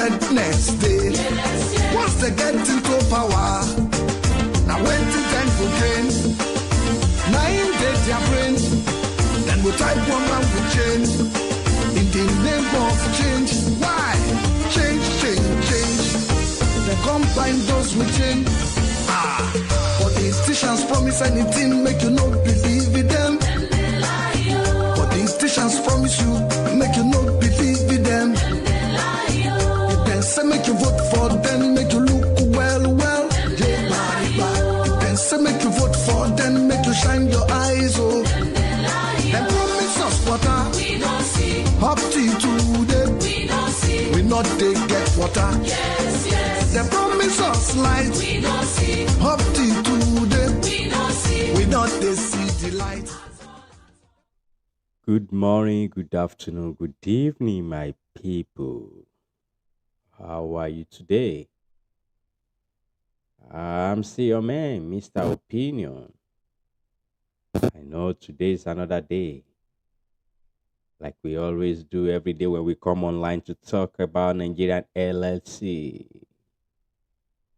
get next day. Once they get into power, now when to then go gain. Now in their brain, then we type one man we change. In the name of change, why? Change, change, change. They combine those with change. Politicians promise anything, make you not believe in them. Politicians promise you, make you not believe in them. If they say make you vote for them, make you look well, well. If they say make you vote for them, make you shine your eyes, oh. They promise us water, we don't see. Up till today, we don't see. We not they get water. Yes, yes. They promise us light, we don't see. Up till today, we don't see. We not they see the light. Good morning, good afternoon, good evening, my people. How are you today? I'm still your man, Mr. Opinion. I know today is another day, like we always do every day when we come online to talk about Nigerian LLC.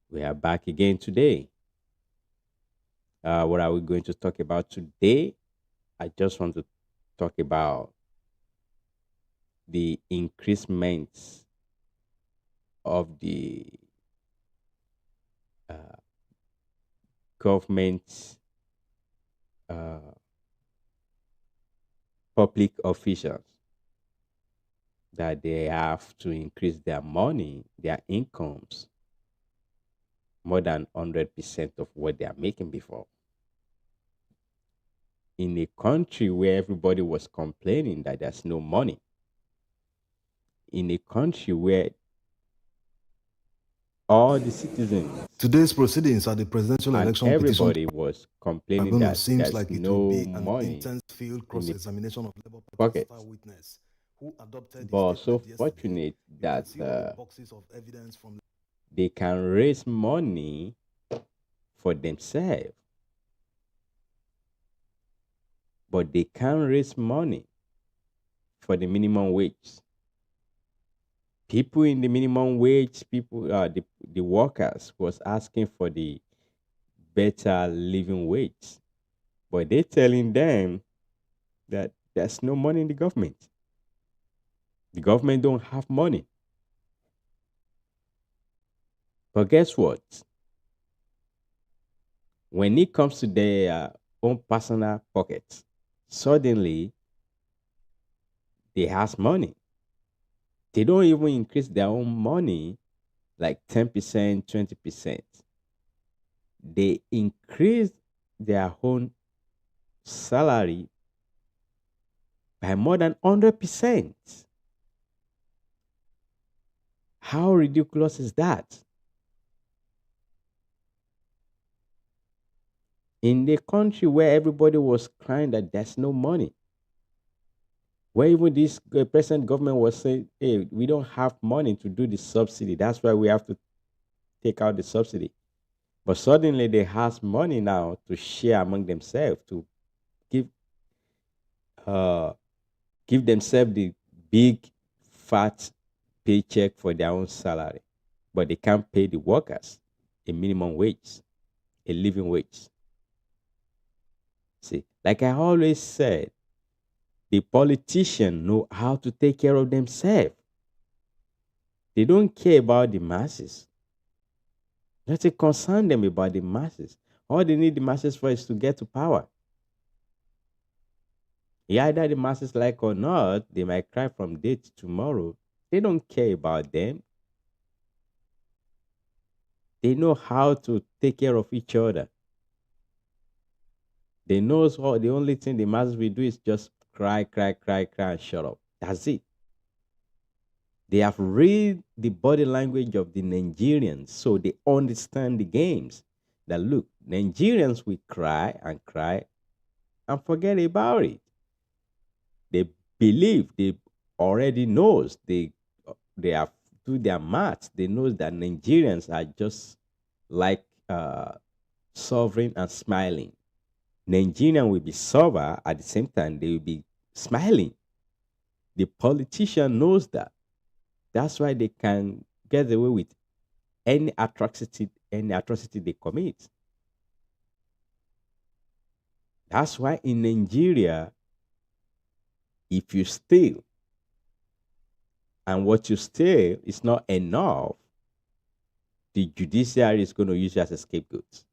We are back again today. What are we going to talk about today? I just want to talk about the increasements of the government public officials, that they have to increase their money, their incomes, more than 100% of what they are making before. In a country where everybody was complaining that there's no money, in a country where all the citizens, today's proceedings at the presidential and election everybody was complaining that seems there's like it no will be an money intense field cross-examination of Labour pocket. Party star witness who adopted his But so statement yesterday. fortunate You can that see all the boxes of evidence from they can raise money for themselves, but they can't raise money for the minimum wage. People in the minimum wage, the workers was asking for the better living wage, but they're telling them that there's no money in the government. The government don't have money. But guess what? When it comes to their own personal pockets, suddenly they have money. They don't even increase their own money like 10%, 20%. They increase their own salary by more than 100%. How ridiculous is that? In the country where everybody was crying that there's no money, where even this present government was saying, hey, we don't have money to do the subsidy. That's why we have to take out the subsidy. But suddenly they have money now to share among themselves, to give themselves the big, fat paycheck for their own salary. But they can't pay the workers a minimum wage, a living wage. See, like I always said, the politicians know how to take care of themselves. They don't care about the masses. Doesn't concern them about the masses. All they need the masses for is to get to power. Either the masses like or not, they might cry from day to tomorrow. They don't care about them. They know how to take care of each other. They know the only thing the masses will do is just cry, and shut up. That's it. They have read the body language of the Nigerians, so they understand the games. That look, Nigerians will cry and forget about it. They believe, they already knows, they have do their maths. They know that Nigerians are just like sovereign and smiling. Nigerian will be sober, at the same time they will be smiling. The politician knows that. That's why they can gets away with any atrocity they commit. That's why in Nigeria, if you steal and what you steal is not enough, the judiciary is going to use you as a scapegoat.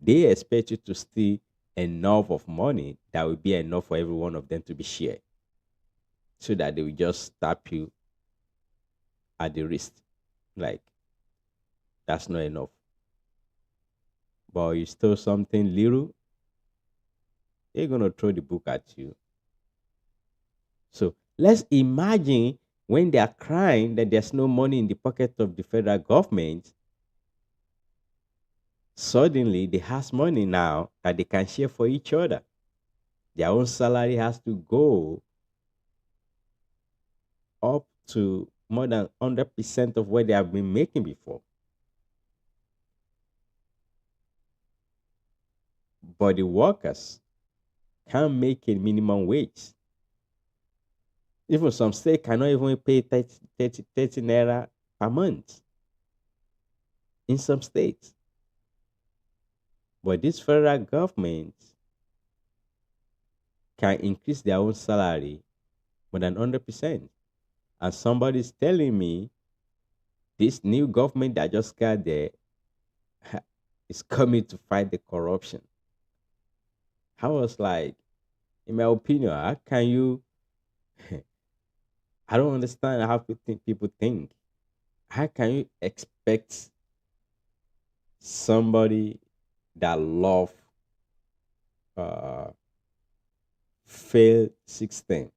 They expect you to steal enough of money that will be enough for every one of them to be shared, so that they will just tap you at the wrist. Like, that's not enough. But you stole something little, they're going to throw the book at you. So let's imagine when they are crying that there's no money in the pocket of the federal government, suddenly they have money now that they can share for each other. Their own salary has to go up to more than 100% of what they have been making before. But the workers can't make a minimum wage. Even some states cannot even pay 30 naira per month in some states. But this federal government can increase their own salary more than 100%. And somebody's telling me this new government that just got there is coming to fight the corruption. I was like, in my opinion, how can you? I don't understand how people think. How can you expect somebody that love failed system,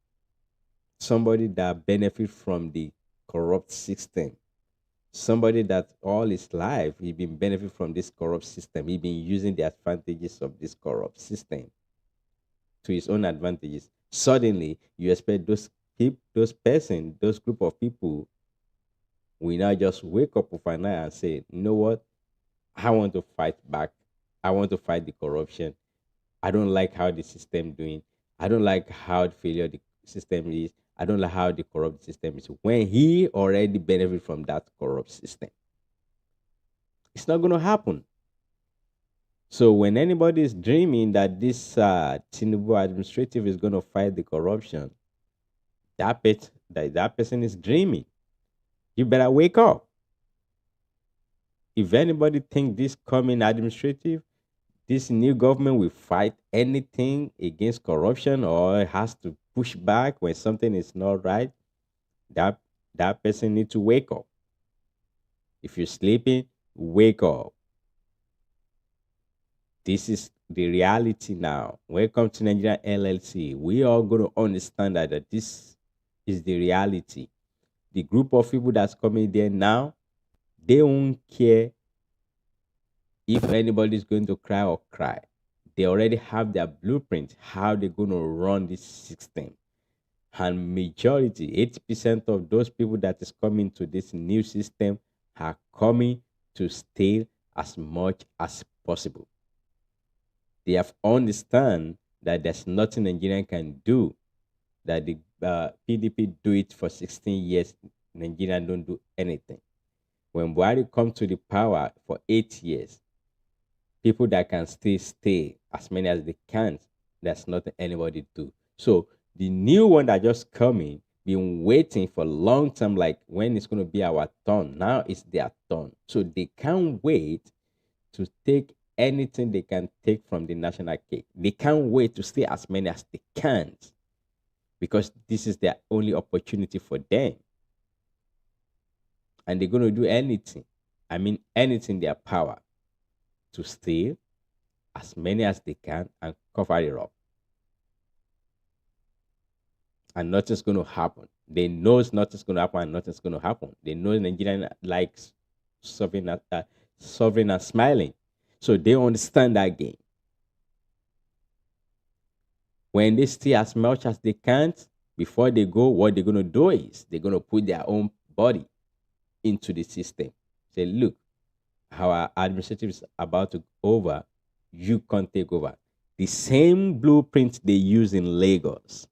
somebody that benefit from the corrupt system, somebody that all his life he been benefit from this corrupt system, he been using the advantages of this corrupt system to his own advantages. Suddenly, you expect those group of people will now just wake up overnight and say, you know what? I want to fight back. I want to fight the corruption. I don't like how the system doing. I don't like how failure the system is. I don't like how the corrupt system is. When he already benefit from that corrupt system, it's not going to happen. So when anybody is dreaming that this Tinubu administrative is going to fight the corruption, that person is dreaming. You better wake up. If anybody think this coming administrative, this new government will fight anything against corruption or has to push back when something is not right, that person needs to wake up. If you're sleeping, wake up. This is the reality now. Welcome to Nigeria LLC. We are going to understand that this is the reality. The group of people that's coming there now, they won't care if anybody is going to cry or cry. They already have their blueprint, how they're going to run this system. And majority, 80% of those people that is coming to this new system are coming to steal as much as possible. They have understand that there's nothing Nigerian can do, that the PDP do it for 16 years, Nigeria don't do anything. When Buhari come to the power for 8 years, people that can still stay as many as they can, there's nothing anybody do. So the new one that just coming, been waiting for a long time, like when it's going to be our turn. Now it's their turn. So they can't wait to take anything they can take from the national cake. They can't wait to stay as many as they can, because this is their only opportunity for them. And they're going to do anything, anything in their power, to steal as many as they can and cover it up. And nothing's going to happen. They know nothing's going to happen and nothing's going to happen. They know Nigerian likes sovereign and smiling. So they understand that game. When they steal as much as they can, before they go, what they're going to do is they're going to put their own body into the system. Say, look, our administrative is about to over, you can't take over. The same blueprint they use in Lagos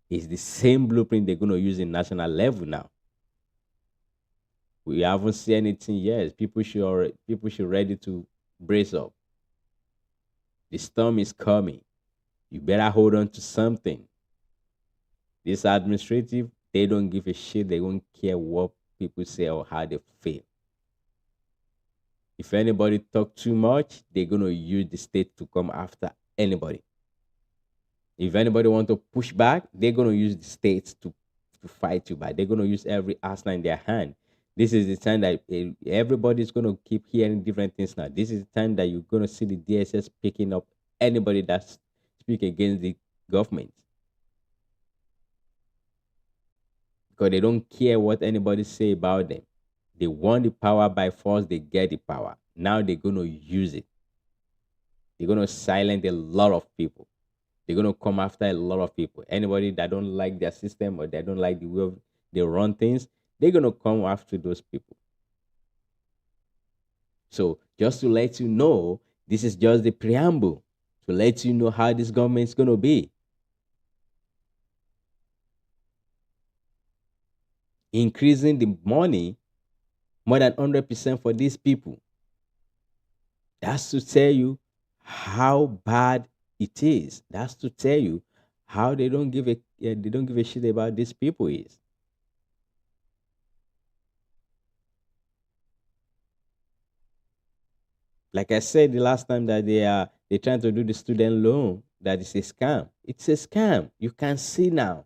is the same blueprint they're going to use in national level now. We haven't seen anything yet. People should ready to brace up. The storm is coming. You better hold on to something. This administrative, they don't give a shit. They don't care what people say or how they feel. If anybody talk too much, they're gonna use the state to come after anybody. If anybody want to push back, they're gonna use the states to fight you back. They're gonna use every arsenal in their hand. This is the time that everybody's gonna keep hearing different things now. This is the time that you're gonna see the DSS picking up anybody that speak against the government, because they don't care what anybody say about them. They want the power by force. They get the power. Now they're gonna use it. They're gonna silence a lot of people. They're gonna come after a lot of people. Anybody that don't like their system or they don't like the way they run things, they're gonna come after those people. So just to let you know, this is just the preamble to let you know how this government is gonna be. Increasing the money more than 100% for these people. That's to tell you how bad it is. That's to tell you how they don't give a shit about these people is. Like I said the last time, that they're trying to do the student loan, that is a scam. It's a scam. You can see now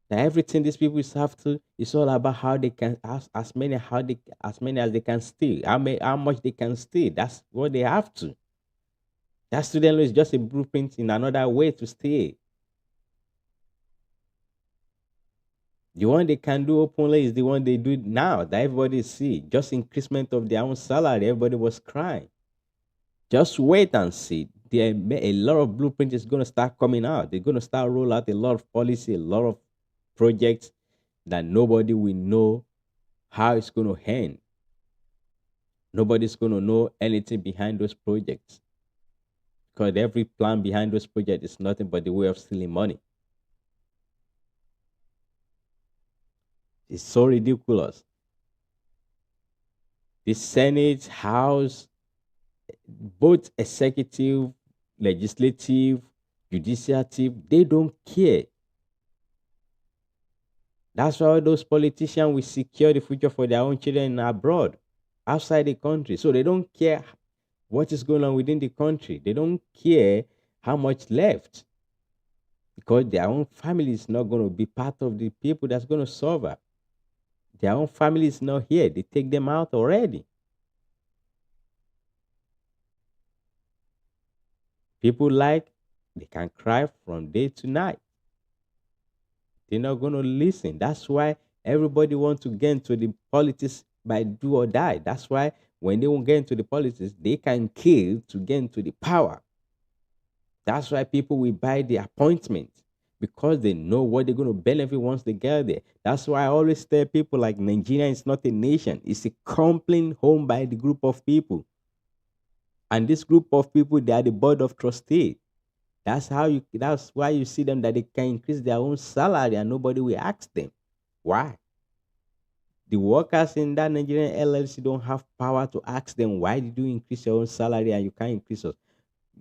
that everything these people have to, it's all about how they can as many as they can steal, how much they can steal. That's what they have to. That student loan is just a blueprint in another way to steal. The one they can do openly is the one they do now that everybody see. Just increasement of their own salary, everybody was crying. Just wait and see. A lot of blueprint is going to start coming out. They're going to start roll out a lot of policy, a lot of projects that nobody will know how it's going to end. Nobody's going to know anything behind those projects, because every plan behind those projects is nothing but the way of stealing money. It's so ridiculous. The Senate, House, both executive, legislative, judiciative, they don't care. That's why those politicians will secure the future for their own children abroad, outside the country. So they don't care what is going on within the country. They don't care how much left, because their own family is not going to be part of the people that's going to suffer. Their own family is not here. They take them out already. People they can cry from day to night. They're not going to listen. That's why everybody wants to get into the politics by do or die. That's why when they won't get into the politics, they can kill to get into the power. That's why people will buy the appointment, because they know what they're going to benefit once they get there. That's why I always tell people, like, Nigeria is not a nation. It's a company owned by the group of people. And this group of people, they are the board of trustees. That's why you see them, that they can increase their own salary and nobody will ask them. Why? The workers in that Nigerian LLC don't have power to ask them, why did you increase your own salary and you can't increase us?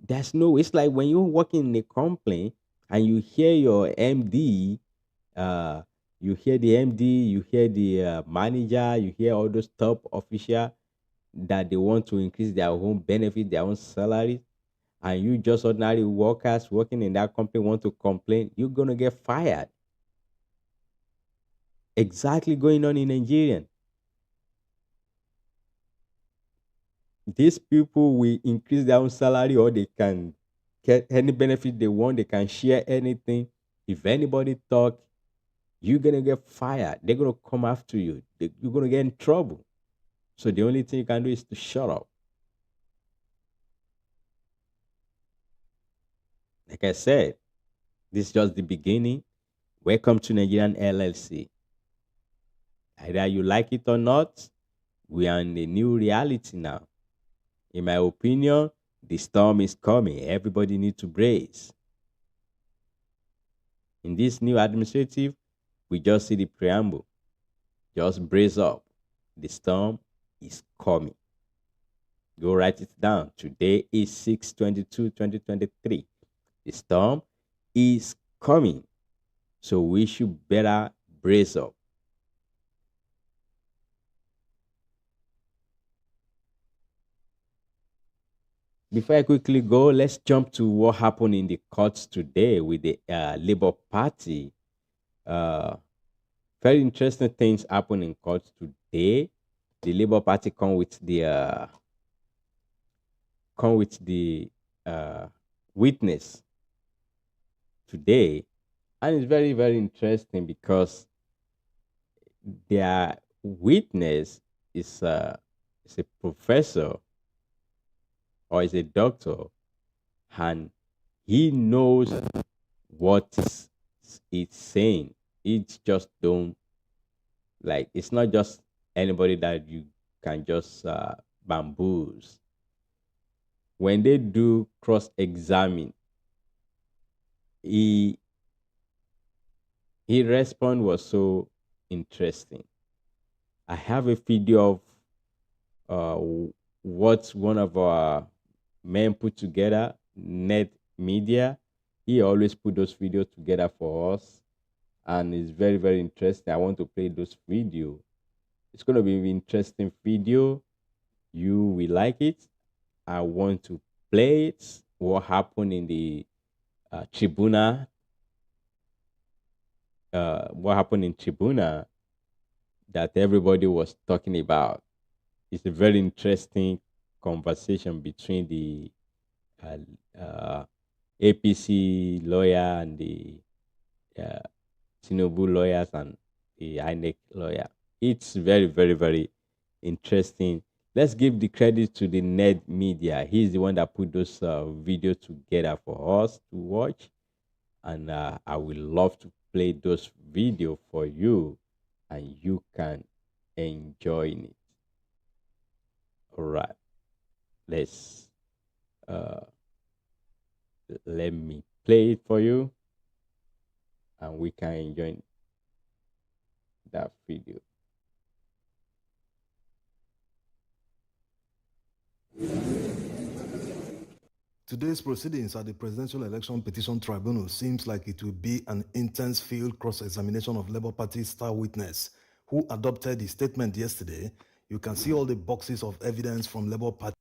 It's like when you're working in a company and you hear your MD, you hear the MD, you hear the manager, you hear all those top officials that they want to increase their own benefit, their own salary, and you just ordinary workers working in that company want to complain, you're going to get fired. Exactly going on in Nigeria. These people will increase their own salary, or they can get any benefit they want. They can share anything. If anybody talk, you're going to get fired. They're going to come after you. You're going to get in trouble. So the only thing you can do is to shut up. Like I said, this is just the beginning. Welcome to Nigerian LLC. Either you like it or not, we are in a new reality now. In my opinion, the storm is coming. Everybody needs to brace. In this new administrative, we just see the preamble. Just brace up. The storm is coming. Go write it down. Today is 6/22/2023. The storm is coming. So we should better brace up. Before I quickly go, let's jump to what happened in the courts today with the Labour Party. Uh, Very interesting things happen in court today. The Labour Party come with the witness today, and it's very very interesting because their witness is a professor or is a doctor, and he knows what it's saying. It's just don't like it's not just anybody that you can just bamboos. When they do cross examine, he his response was so interesting. I have a video of what one of our men put together, Net Media. He always put those videos together for us, and it's very very interesting. I want to play those video. It's going to be an interesting video. You will like it. I want to play it. What happened in the tribuna? What happened in tribuna that everybody was talking about? It's a very interesting conversation between the APC lawyer and the Tinubu lawyers and the INEC lawyer. It's very, very, very interesting. Let's give the credit to the Ned Media. He's the one that put those videos together for us to watch, and I will love to play those videos for you, and you can enjoy it. All right, let's let me play it for you, and we can enjoy that video. Today's proceedings at the Presidential Election Petition Tribunal seems like it will be an intense field cross-examination of Labour Party star witness who adopted his statement yesterday. You can see all the boxes of evidence from Labour Party.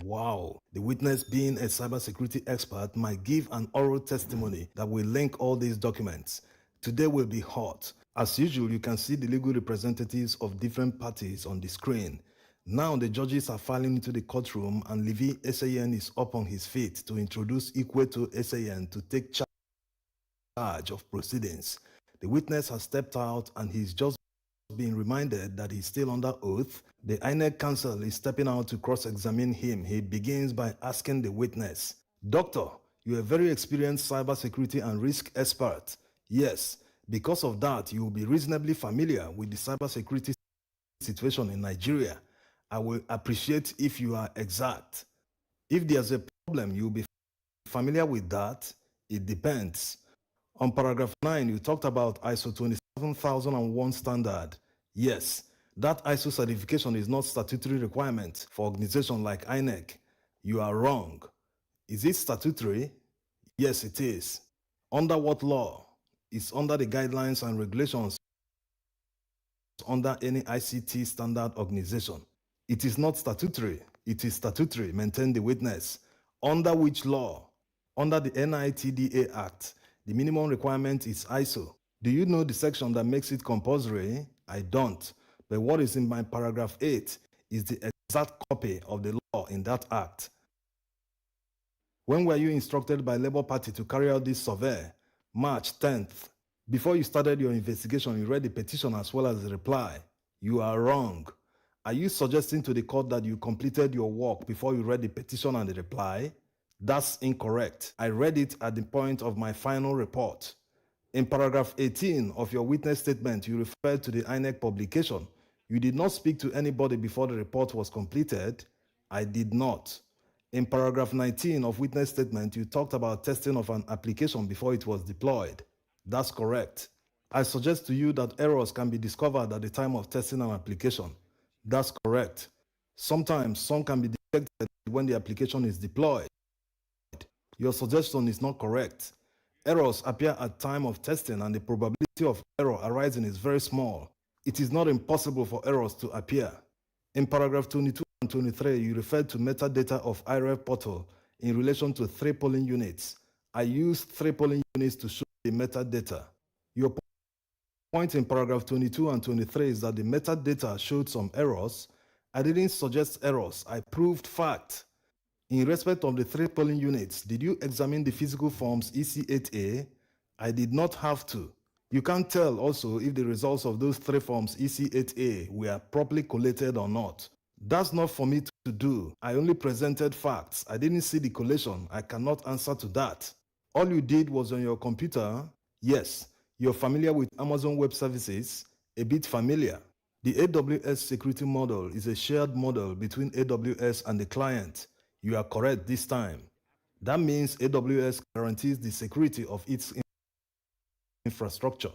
Wow. The witness, being a cybersecurity expert, might give an oral testimony that will link all these documents. Today will be hot. As usual, you can see the legal representatives of different parties on the screen. Now the judges are filing into the courtroom, and Levi SAN is up on his feet to introduce Ikweto SAN to take charge of proceedings. The witness has stepped out, and he's just being reminded that he's still under oath. The INEC counsel is stepping out to cross-examine him. He begins by asking the witness, "Doctor, you're a very experienced cybersecurity and risk expert. Yes, because of that, you will be reasonably familiar with the cybersecurity situation in Nigeria. I will appreciate if you are exact. If there's a problem, you'll be familiar with that. It depends." On paragraph 9, you talked about ISO 27001 standard. Yes, that ISO certification is not statutory requirement for organization like INEC. You are wrong. Is it statutory? Yes, it is. Under what law? It's under the guidelines and regulations under any ICT standard organization. It is not statutory. It is statutory, maintained the witness. Under which law? Under the NITDA Act. The minimum requirement is ISO. Do you know the section that makes it compulsory? I don't. But what is in my paragraph 8 is the exact copy of the law in that act. When were you instructed by Labour Party to carry out this survey? March 10th. Before you started your investigation, you read the petition as well as the reply. You are wrong. Are you suggesting to the court that you completed your work before you read the petition and the reply? That's incorrect. I read it at the point of my final report. In paragraph 18 of your witness statement, you referred to the INEC publication. You did not speak to anybody before the report was completed. I did not. In paragraph 19 of witness statement, you talked about testing of an application before it was deployed. That's correct. I suggest to you that errors can be discovered at the time of testing an application. That's correct. Sometimes some can be detected when the application is deployed. Your suggestion is not correct. Errors appear at time of testing and the probability of error arising is very small. It is not impossible for errors to appear. In paragraph 22 and 23, you referred to metadata of IREV portal in relation to 3 polling units. I used 3 polling units to show the metadata. Your point in paragraph 22 and 23 is that the metadata showed some errors. I didn't suggest errors, I proved fact. In respect of the 3 polling units, did you examine the physical forms EC8A? I did not have to. You can't tell also if the results of those 3 forms EC8A were properly collated or not. That's not for me to do. I only presented facts. I didn't see the collation. I cannot answer to that. All you did was on your computer. Yes, you're familiar with Amazon Web Services, a bit familiar. The AWS security model is a shared model between AWS and the client. You are correct this time. That means AWS guarantees the security of its infrastructure.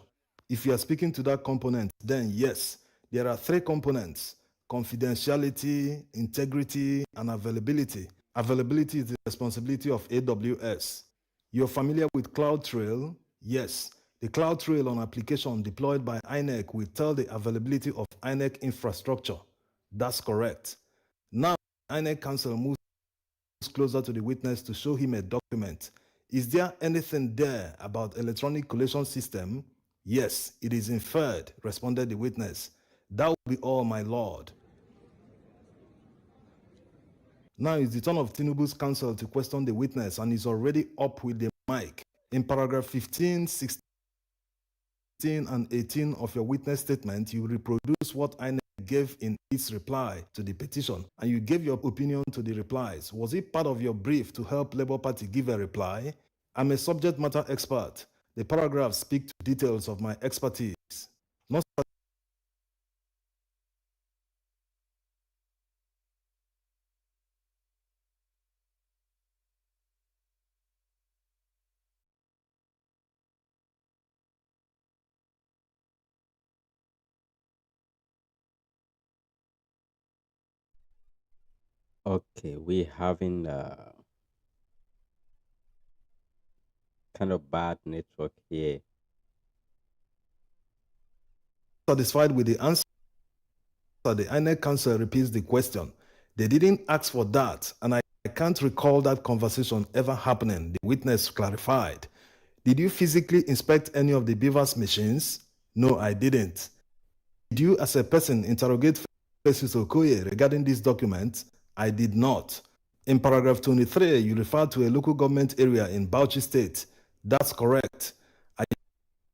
If you are speaking to that component, then yes, there are 3 components: confidentiality, integrity, and availability. Availability is the responsibility of AWS. You're familiar with CloudTrail? Yes. The CloudTrail on application deployed by INEC will tell the availability of INEC infrastructure. That's correct. Now, INEC counsel moves closer to the witness to show him a document. Is there anything there about electronic collation system? Yes, it is inferred, responded the witness. That will be all, my lord. Now it's the turn of Tinubu's counsel to question the witness and is already up with the mic. In paragraph 15, 16, and 18 of your witness statement, you reproduce what INEC gave in its reply to the petition, and you gave your opinion to the replies. Was it part of your brief to help Labour Party give a reply? I'm a subject matter expert. The paragraphs speak to details of my expertise. Not Okay, we're having kind of bad network here. satisfied with the answer, the INEC counsel repeats the question. They didn't ask for that, and I can't recall that conversation ever happening, the witness clarified. Did you physically inspect any of the Beavers machines? No, I didn't. Did you, as a person, interrogate Festus Okoye regarding this document? I did not. In paragraph 23, you refer to a local government area in Bauchi State. That's correct. Are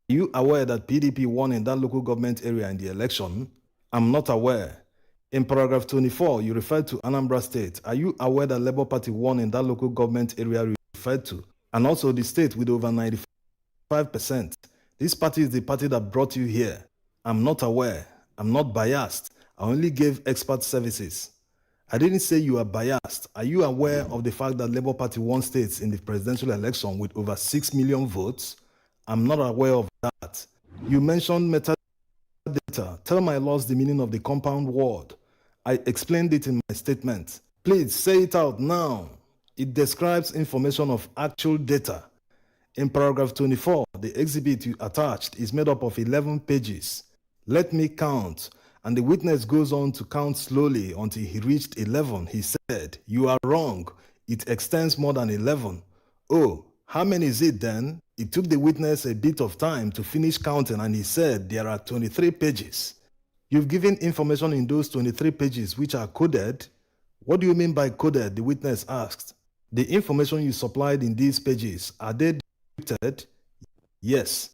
you aware that PDP won in that local government area in the election? I'm not aware. In paragraph 24, you refer to Anambra State. Are you aware that Labour Party won in that local government area referred to? And also the state with over 95%. This party is the party that brought you here. I'm not aware. I'm not biased. I only gave expert services. I didn't say you are biased. Are you aware of the fact that Labour Party won states in the presidential election with over 6 million votes? I'm not aware of that. You mentioned metadata. Tell my laws the meaning of the compound word. I explained it in my statement. Please say it out now. It describes information of actual data. In paragraph 24, the exhibit you attached is made up of 11 pages. Let me count. And the witness goes on to count slowly until he reached 11. He said, "You are wrong. It extends more than 11. Oh, how many is it then?" It took the witness a bit of time to finish counting, and he said, "There are 23 pages. You've given information in those 23 pages which are coded." What do you mean by coded? The witness asked. The information you supplied in these pages, are they decrypted? Yes.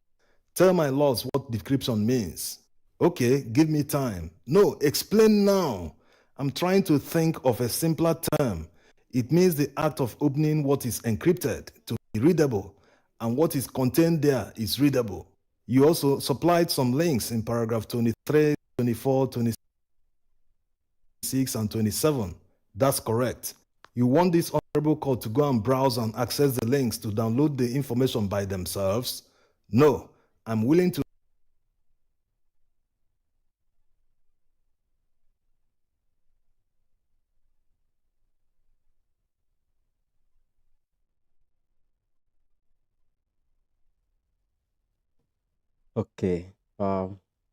Tell my lords what decryption means. Okay, give me time. No, explain now. I'm trying to think of a simpler term. It means the act of opening what is encrypted to be readable, and what is contained there is readable. You also supplied some links in paragraph 23, 24, 26, and 27. That's correct. You want this honorable court to go and browse and access the links to download the information by themselves? No, I'm willing to Okay.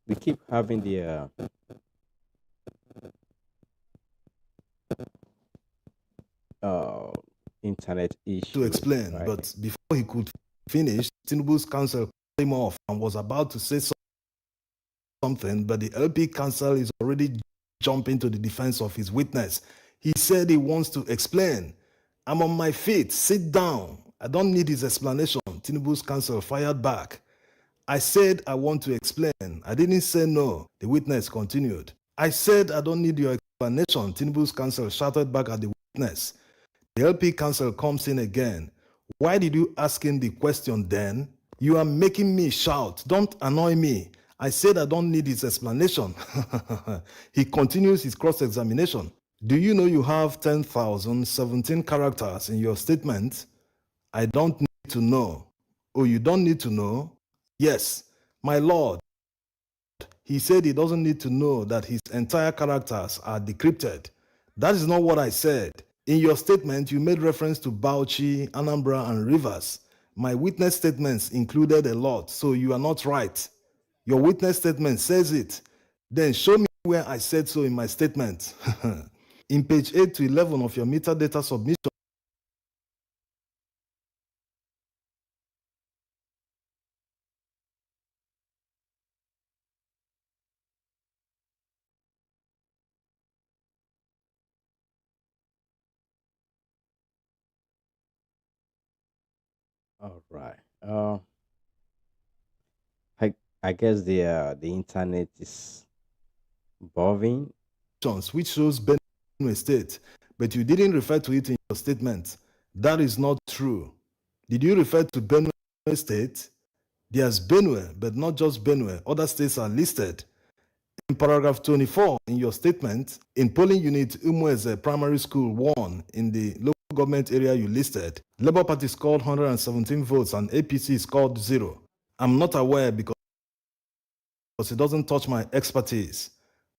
We keep having the uh internet To issue, explain, right? but before he could finish, Tinubu's counsel cut him off and was about to say something, but the LP counsel is already jumping to the defense of his witness. He said he wants to explain. I'm on my feet. Sit down. I don't need his explanation. Tinubu's counsel fired back. I said I want to explain. I didn't say no. The witness continued. I said I don't need your explanation. Tinubu's counsel shouted back at the witness. The LP counsel comes in again. Why did you ask him the question then? You are making me shout. Don't annoy me. I said I don't need his explanation. He continues his cross examination. Do you know you have 10,017 characters in your statement? I don't need to know. Oh, you don't need to know? Yes, my lord. He said he doesn't need to know that his entire characters are decrypted. That is not what I said. In your statement, you made reference to Bauchi, Anambra, and Rivers. My witness statements included a lot, so you are not right. Your witness statement says it. Then show me where I said so in my statement. In page 8 to 11 of your metadata submission, All right. I I guess the internet is evolving. which shows Benue State, but you didn't refer to it in your statement. That is not true. Did you refer to Benue State? There's Benue, but not just Benue. Other states are listed. In paragraph 24 in your statement, in polling unit Umweze Primary School 1 in the local government area you listed, Labour Party scored 117 votes and APC scored 0. I'm not aware because it doesn't touch my expertise.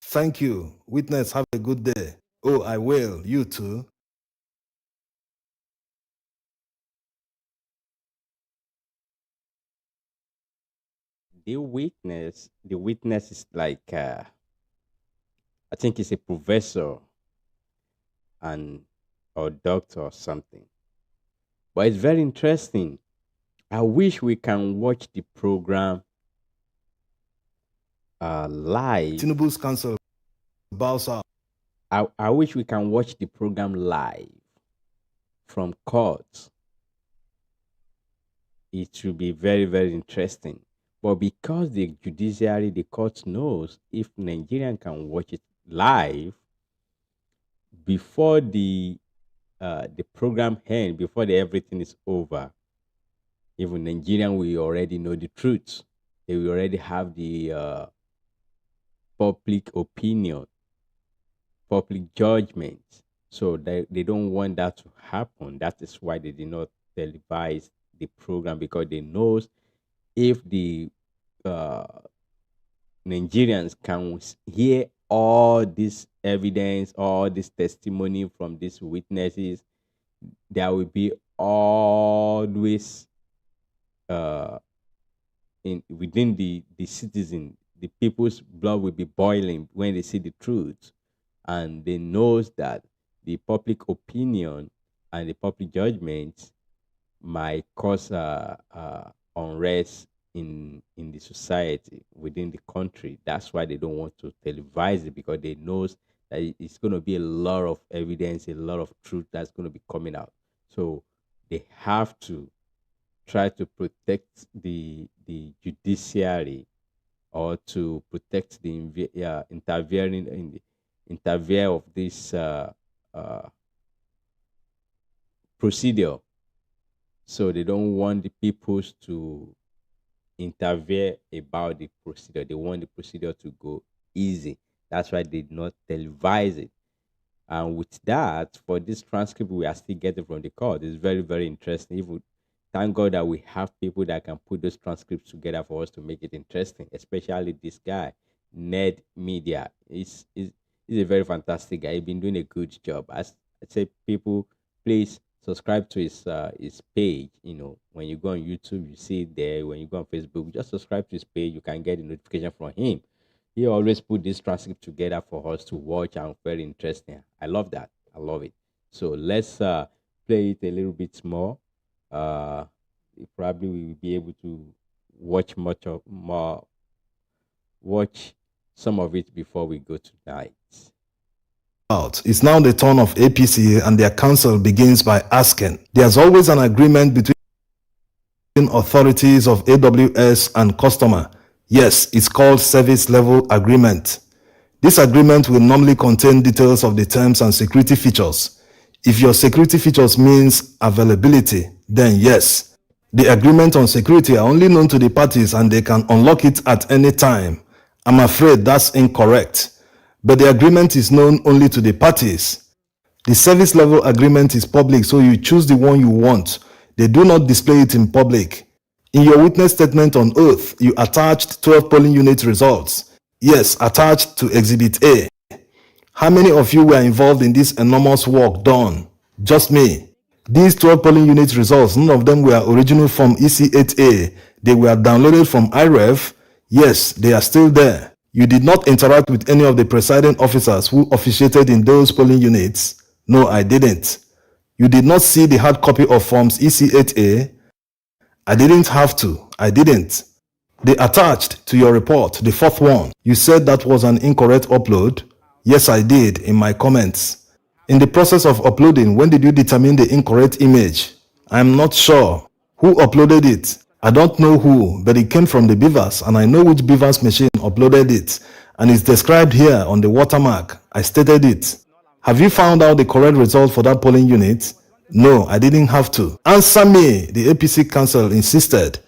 Thank you. Witness, have a good day. Oh, I will. You too. The witness is like I think he's a professor and or doctor or something. But it's very interesting. I wish we can watch the program live. Tinubu's counsel bows out. I wish we can watch the program live from court. It should be very, very interesting. But because the judiciary, the court knows if Nigerian can watch it live before the program end, before everything is over, even Nigerian will already know the truth. They will already have the public opinion, public judgment. So they don't want that to happen. That is why they did not televise the program because they knows if the uh, Nigerians can hear all this evidence, all this testimony from these witnesses, there will be always uh, in within the citizen, the people's blood will be boiling when they see the truth, and they knows that the public opinion and the public judgment might cause unrest in the society within the country. That's why they don't want to televise it because they knows that it's going to be a lot of evidence, a lot of truth that's going to be coming out. So they have to try to protect the judiciary or to protect the intervening in the interfere of this uh, procedure. So they don't want the peoples to interfere about the procedure. They want the procedure to go easy. That's why they did not televise it. And with that, for this transcript we are still getting from the court, it's very, very interesting. Even thank God that we have people that can put those transcripts together for us to make it interesting, especially this guy, Ned Media. He's a very fantastic guy. He's been doing a good job. As I say, people, please subscribe to his page. You know, when you go on YouTube, you see it there. When you go on Facebook, just subscribe to his page. You can get the notification from him. He always put this transcript together for us to watch, and very interesting. I love that. I love it. So let's play it a little bit more. Uh, probably we will be able to watch much of more, watch some of it before we go tonight. It's now the turn of APC, and their counsel begins by asking, there's always an agreement between authorities of AWS and customer. Yes, it's called service level agreement. This agreement will normally contain details of the terms and security features. If your security features means availability, then yes. The agreement on security are only known to the parties and they can unlock it at any time. I'm afraid that's incorrect. But the agreement is known only to the parties. The service level agreement is public, so you choose the one you want. They do not display it in public. In your witness statement on oath, you attached 12 polling unit results. Yes, attached to Exhibit A. How many of you were involved in this enormous work done? Just me. These 12 polling unit results, none of them were original from EC8A. They were downloaded from IREV. Yes, they are still there. You did not interact with any of the presiding officers who officiated in those polling units. No, I didn't. You did not see the hard copy of forms EC8A. I didn't have to. I didn't. They attached to your report, the fourth one. You said that was an incorrect upload. Yes, I did in my comments. In the process of uploading, when did you determine the incorrect image? I'm not sure. Who uploaded it? I don't know who, but it came from the Beavers, and I know which Beavers machine uploaded it, and it's described here on the watermark. I stated it. Have you found out the correct result for that polling unit? No, I didn't have to. Answer me, the APC council insisted.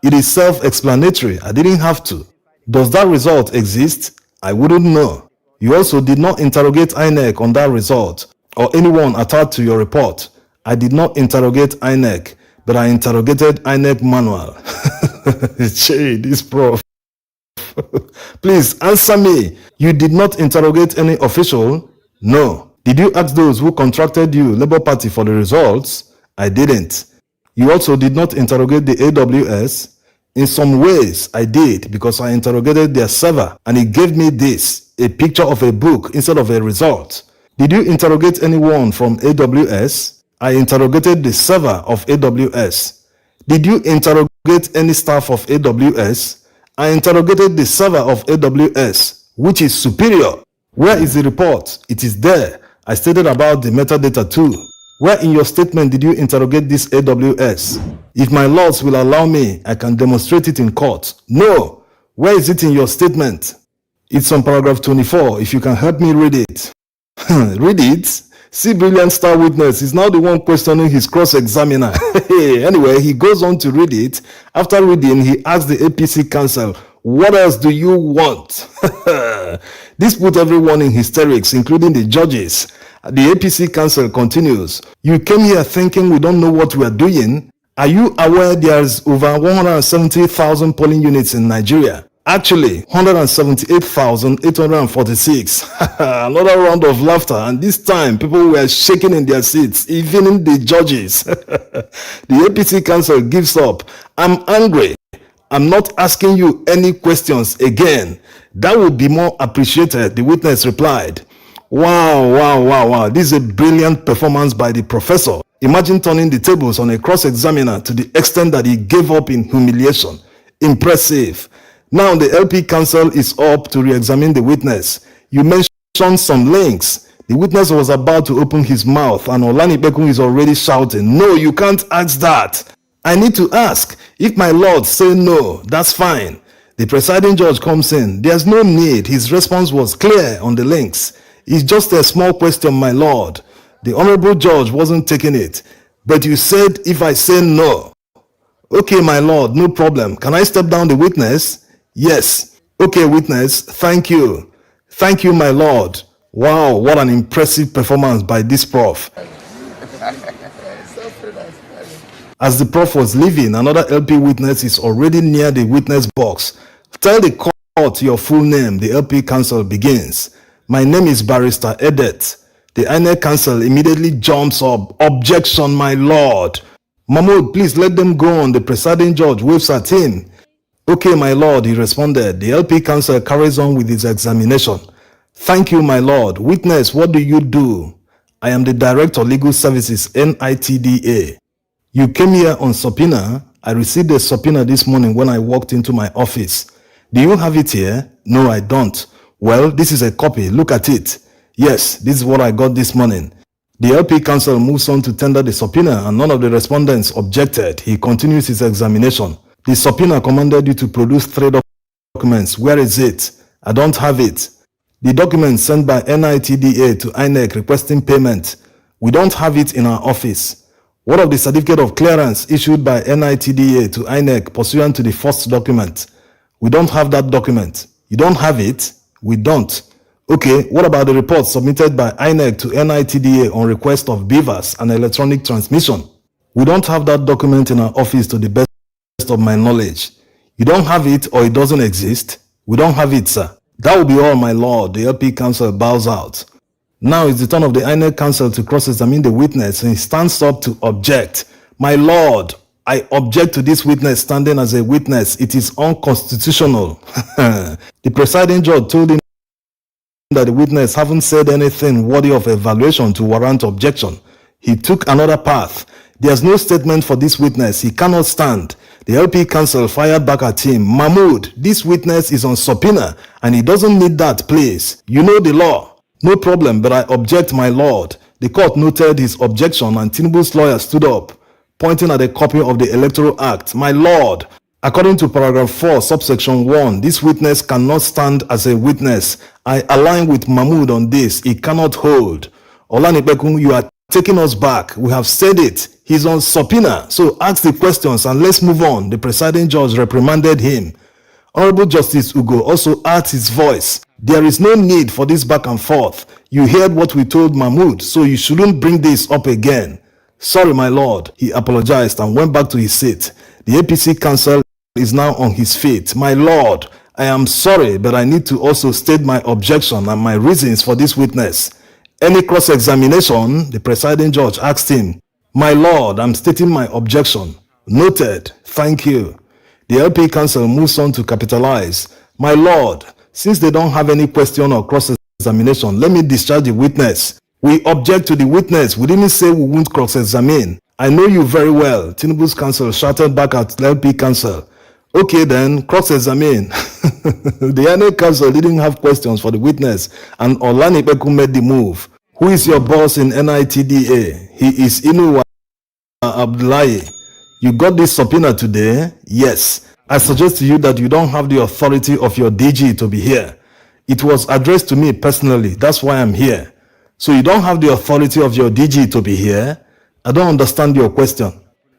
It is self-explanatory. I didn't have to. Does that result exist? I wouldn't know. You also did not interrogate INEC on that result or anyone attached to your report. I did not interrogate INEC, but I interrogated INEC manual. Che, this prof. Please answer me. You did not interrogate any official? No. Did you ask those who contracted you, Labour Party, for the results? I didn't. You also did not interrogate the AWS? In some ways, I did, because I interrogated their server and it gave me this, a picture of a book instead of a result. Did you interrogate anyone from AWS? I interrogated the server of AWS. Did you interrogate any staff of AWS? I interrogated the server of AWS, which is superior. Where is the report? It is there. I stated about the metadata too. Where in your statement did you interrogate this AWS? If my lords will allow me, I can demonstrate it in court. No. Where is it in your statement? It's on paragraph 24. If you can help me read it. Read it? See, brilliant star witness is now the one questioning his cross-examiner. Anyway, he goes on to read it. After reading, he asks the APC council, what else do you want? This put everyone in hysterics, including the judges. The APC council continues, you came here thinking we don't know what we are doing. Are you aware there's over 170,000 polling units in Nigeria? Actually, 178,846. Another round of laughter, and this time people were shaking in their seats, even the judges. The APC council gives up. I'm angry. I'm not asking you any questions again. That would be more appreciated, the witness replied. Wow. This is a brilliant performance by the professor. Imagine turning the tables on a cross-examiner to the extent that he gave up in humiliation. Impressive. Now the LP council is up to re-examine the witness. You mentioned some links. The witness was about to open his mouth and Olani Bekun is already shouting, no, you can't ask that. I need to ask. If my lord say no, that's fine. The presiding judge comes in. There's no need. His response was clear on the links. It's just a small question, my lord. The honorable judge wasn't taking it. But you said if I say no. Okay, my lord, no problem. Can I step down the witness? Yes. Okay, witness, thank you. Thank you, my lord. Wow, what an impressive performance by this prof. As the prof was leaving, another LP witness is already near the witness box. Tell the court your full name. The LP counsel begins. My name is Barrister Edet. The INEC Council immediately jumps up. Objection, my lord. Mahmoud, please let them go on. The presiding judge waves at him. Okay, my lord, he responded. The LP Council carries on with its examination. Thank you, my lord. Witness, what do you do? I am the Director of Legal Services, NITDA. You came here on subpoena. I received a subpoena this morning when I walked into my office. Do you have it here? No, I don't. Well, this is a copy. Look at it. Yes, this is what I got this morning. The LP Council moves on to tender the subpoena and none of the respondents objected. He continues his examination. The subpoena commanded you to produce 3 documents. Where is it? I don't have it. The document sent by NITDA to INEC requesting payment. We don't have it in our office. What of the certificate of clearance issued by NITDA to INEC pursuant to the first document? We don't have that document. You don't have it? We don't. Okay, what about the report submitted by INEC to NITDA on request of beavers and electronic transmission? We don't have that document in our office to the best of my knowledge. You don't have it or it doesn't exist? We don't have it, sir. That will be all, my lord. The LP Council bows out. Now it's the turn of the INEC Council to cross-examine the witness and he stands up to object. My lord, I object to this witness standing as a witness. It is unconstitutional. The presiding judge told him that the witness haven't said anything worthy of evaluation to warrant objection. He took another path. There's no statement for this witness. He cannot stand. The LP Council fired back at him. Mahmoud, this witness is on subpoena and he doesn't need that, please. You know the law. No problem, but I object, my lord. The court noted his objection and Tinubu's lawyer stood up, pointing at a copy of the Electoral Act. My lord, according to paragraph 4, subsection 1, this witness cannot stand as a witness. I align with Mahmoud on this. He cannot hold. Olanipekun, you are taking us back. We have said it. He's on subpoena. So ask the questions and let's move on. The presiding judge reprimanded him. Honorable Justice Ugo also adds his voice. There is no need for this back and forth. You heard what we told Mahmoud, so you shouldn't bring this up again. Sorry, my lord. He apologized and went back to his seat. The APC Council is now on his feet. My lord, I am sorry, but I need to also state my objection and my reasons for this witness. Any cross-examination? The presiding judge asked him. My lord, I'm stating my objection. Noted. Thank you. The LP Council moves on to capitalize. My lord, since they don't have any question or cross-examination, let me discharge the witness. We object to the witness. We didn't say we won't cross-examine. I know you very well. Tinubu's counsel shouted back at the LP Council. Okay then, cross-examine. The INEC Council didn't have questions for the witness and Olanipeku made the move. Who is your boss in NITDA? He is Inuwa Abdullahi. You got this subpoena today? Yes. I suggest to you that you don't have the authority of your DG to be here. It was addressed to me personally. That's why I'm here. So you don't have the authority of your DG to be here? I don't understand your question.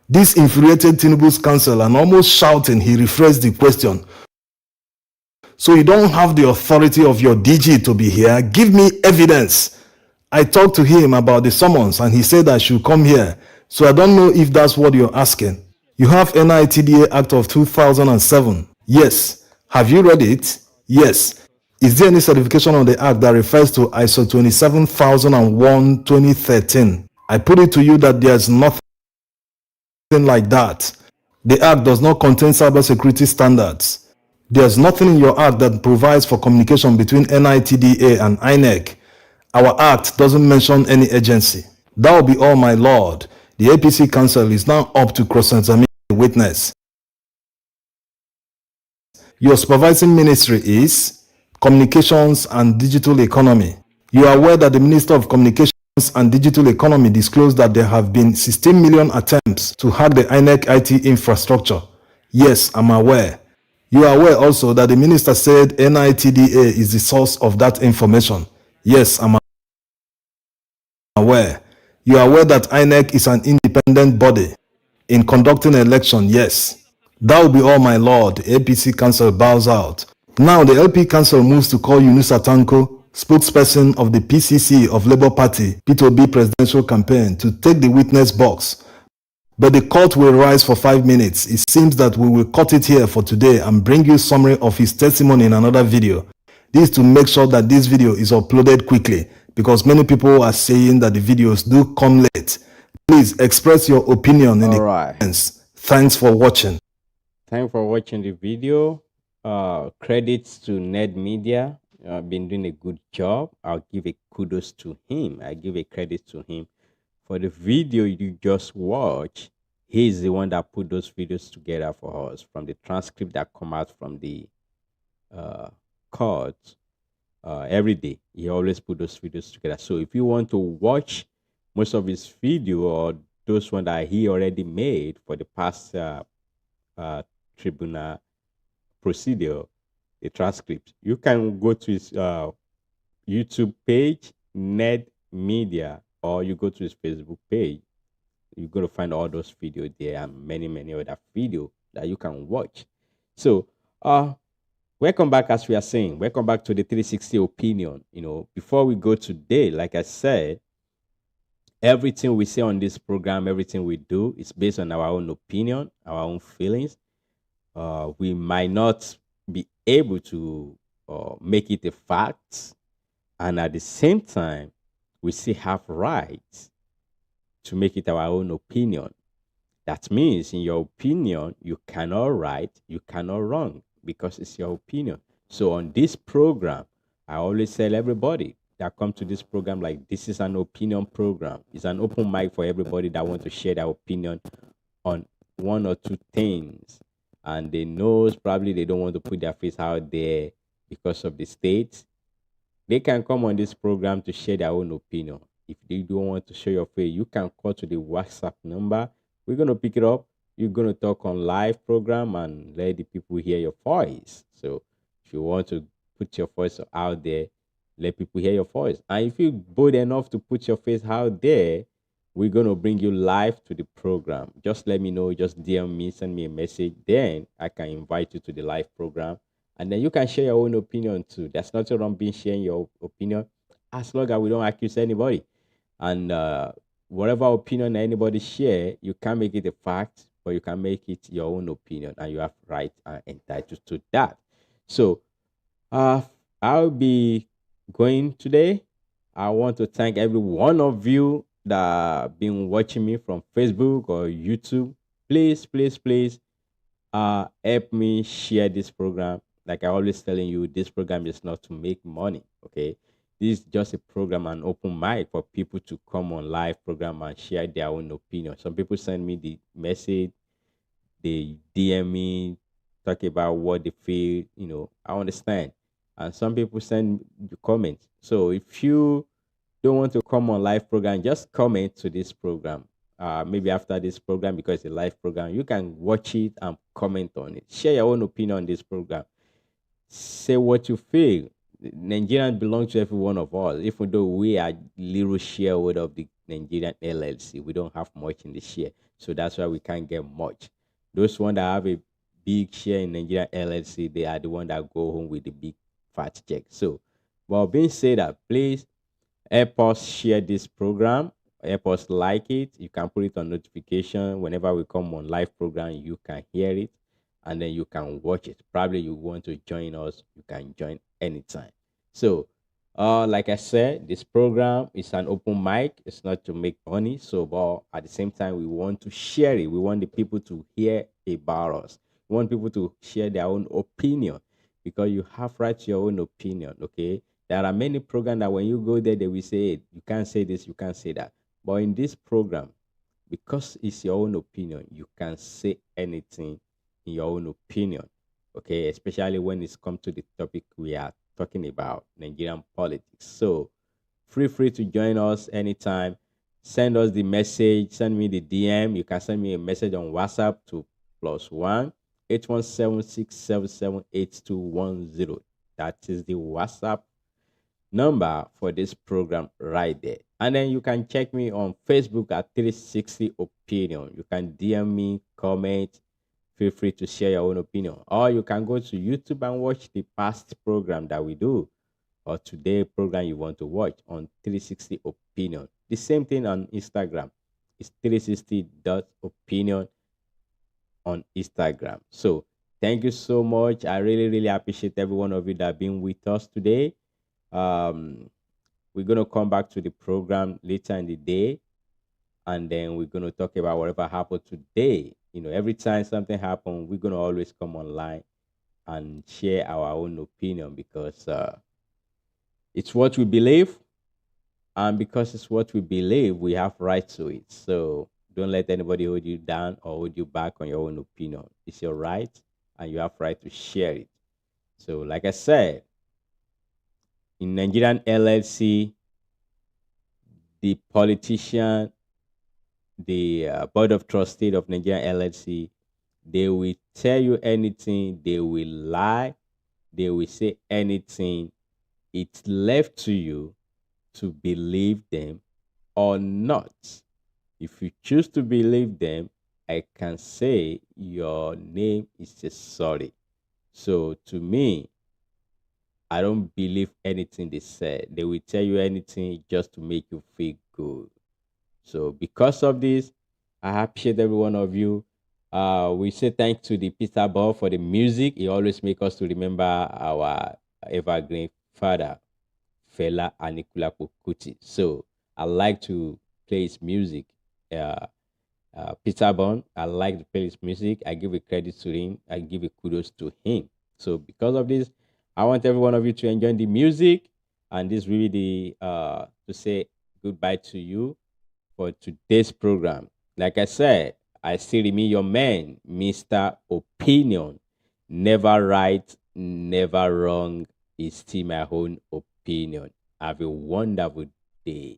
This infuriated Tinubu's counsel and almost shouting, he rephrased the question. So you don't have the authority of your DG to be here? Give me evidence. I talked to him about the summons and he said I should come here. So I don't know if that's what you're asking. You have NITDA Act of 2007. Yes. Have you read it? Yes. Is there any certification on the Act that refers to ISO 27001 2013? I put it to you that there's nothing like that. The Act does not contain cybersecurity standards. There's nothing in your Act that provides for communication between NITDA and INEC. Our Act doesn't mention any agency. That will be all, my lord. The APC Council is now up to cross-examine the witness. Your supervising ministry is Communications and Digital Economy. You are aware that the Minister of Communications and Digital Economy disclosed that there have been 16 million attempts to hack the INEC IT infrastructure. Yes, I'm aware. You are aware also that the minister said NITDA is the source of that information. Yes, I'm aware. You are aware that INEC is an independent body in conducting an election. Yes. That will be all, my lord. The APC Council bows out. Now the LP Council moves to call Yunusa Tanko, spokesperson of the PCC of Labour Party P2B presidential campaign, to take the witness box. But the court will rise for 5 minutes. It seems that we will cut it here for today and bring you summary of his testimony in another video. This is to make sure that this video is uploaded quickly. because many people are saying that the videos do come late. Please express your opinion in All the right. comments. Thanks for watching. Thanks for watching the video. Credits to Ned Media. Been doing a good job. I'll give a kudos to him. I give a credit to him for the video you just watched. He's the one that put those videos together for us from the transcript that come out from the uh, court every day. He always put those videos together. So if you want to watch most of his video or those one that he already made for the past uh, tribunal procedure, the transcript, you can go to his YouTube page, Ned Media, or you go to his Facebook page. You're going to find all those videos there and many, many other videos that you can watch. So, welcome back, as we are saying. Welcome back to the 360 opinion. Before we go today, like I said, everything we say on this program, everything we do is based on our own opinion, our own feelings. We might not be able to make it a fact, and at the same time, we still have rights to make it our own opinion. That means, in your opinion, you cannot right, you cannot wrong, because it's your opinion. So on this program, I always tell everybody that come to this program, like, this is an opinion program. It's an open mic for everybody that want to share their opinion on one or two things. And they knows probably they don't want to put their face out there because of the state. They can come on this program to share their own opinion. If they don't want to show your face, you can call to the WhatsApp number. We're going to pick it up. You're going to talk on live program and let the people hear your voice. So if you want to put your voice out there, let people hear your voice. And if you're bold enough to put your face out there, we're going to bring you live to the program. Just let me know. Just DM me, send me a message. Then I can invite you to the live program. And then you can share your own opinion too. There's nothing wrong being sharing your opinion, as long as we don't accuse anybody. And whatever opinion anybody share, you can make it a fact, but you can make it your own opinion, and you have right and entitled to that. So I'll be going today. I want to thank every one of you that been watching me from Facebook or YouTube. Please, please, please, help me share this program. Like I always telling you, this program is not to make money. Okay, this is just a program, an open mic for people to come on live program and share their own opinion. Some people send me the message, they DM me, talk about what they feel. I understand. And some people send you comments. So if you don't want to come on live program, just comment to this program. Maybe after this program, because it's a live program, you can watch it and comment on it. Share your own opinion on this program. Say what you feel. Nigerians belong to every one of us. Even though we are little shareholder of the Nigerian LLC, we don't have much in the share. So that's why we can't get much. Those ones that have a big share in Nigerian LLC, they are the one that go home with the big fat check. So, but being said that, please help us share this program. Help us like it. You can put it on notification. Whenever we come on live program, you can hear it, and then you can watch it. Probably you want to join us, you can join anytime. So like I said, this program is an open mic. It's not to make money. So, but at the same time, we want to share it. We want the people to hear about us. We want people to share their own opinion, because you have right to your own opinion. Okay, there are many programs that when you go there, they will say, "Hey, you can't say this, you can't say that." But in this program, because it's your own opinion, you can say anything in your own opinion. Okay, especially when it's come to the topic we are talking about, Nigerian politics. So feel free to join us anytime. Send us the message, send me the DM. You can send me a message on WhatsApp to +1 8176778210. That is the WhatsApp number for this program right there. And then you can check me on Facebook at 360 Opinion. You can DM me, comment, feel free to share your own opinion. Or you can go to YouTube and watch the past program that we do, or today program you want to watch on 360 Opinion. The same thing on Instagram. It's 360.opinion on Instagram. So thank you so much. I really, really appreciate every one of you that have been with us today. we're going to come back to the program later in the day, and then we're going to talk about whatever happened today. Every time something happens, we're going to always come online and share our own opinion, because it's what we believe, and because it's what we believe, we have right to it. So don't let anybody hold you down or hold you back on your own opinion. It's your right, and you have right to share it. So like I said, in Nigerian LLC, the politician, the board of trustees of Nigerian LLC, they will tell you anything, they will lie, they will say anything. It's left to you to believe them or not. If you choose to believe them, I can say your name is just sorry. So to me, I don't believe anything they say. They will tell you anything just to make you feel good. So because of this, I appreciate every one of you. We say thanks to the Peter Ball for the music. He always makes us to remember our evergreen father, Fela Anikulapo Kuti. So I like to play his music. Peter Bond, I like to play his music. I give a credit to him. I give a kudos to him. So because of this, I want every one of you to enjoy the music. And this really the to say goodbye to you for today's program. Like I said, I still remain your man, Mr. Opinion. Never right, never wrong. It's still my own opinion. Have a wonderful day.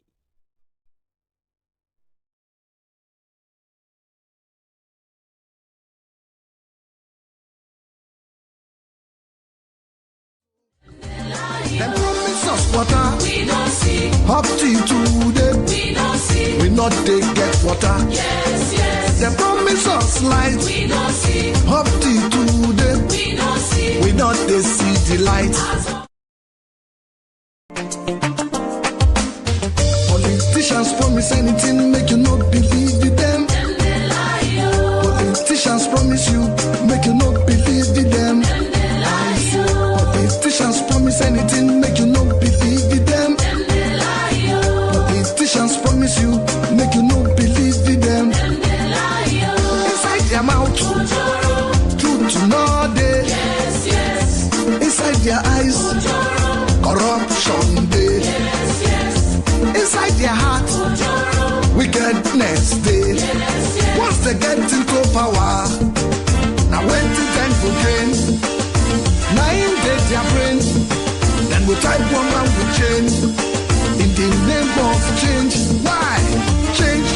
Them promise us water, we don't see. Up till today, we don't see. We not they get water. Yes, yes. Them promise us light, we don't see. Up till today, we don't see. We not they see the light. Politicians promise anything, make you not believe in them. Politicians promise you, make you not believe in them. Politicians promise anything, make you not believe in them. Politicians promise you, make you not believe in them. Inside their mouth, truth to know day. Inside their eyes, corruption day. Inside their heart, wickedness day. Once they get into power, now when to thank for gain. Now in their brain, then we type one and we change. In the name of change, why? Change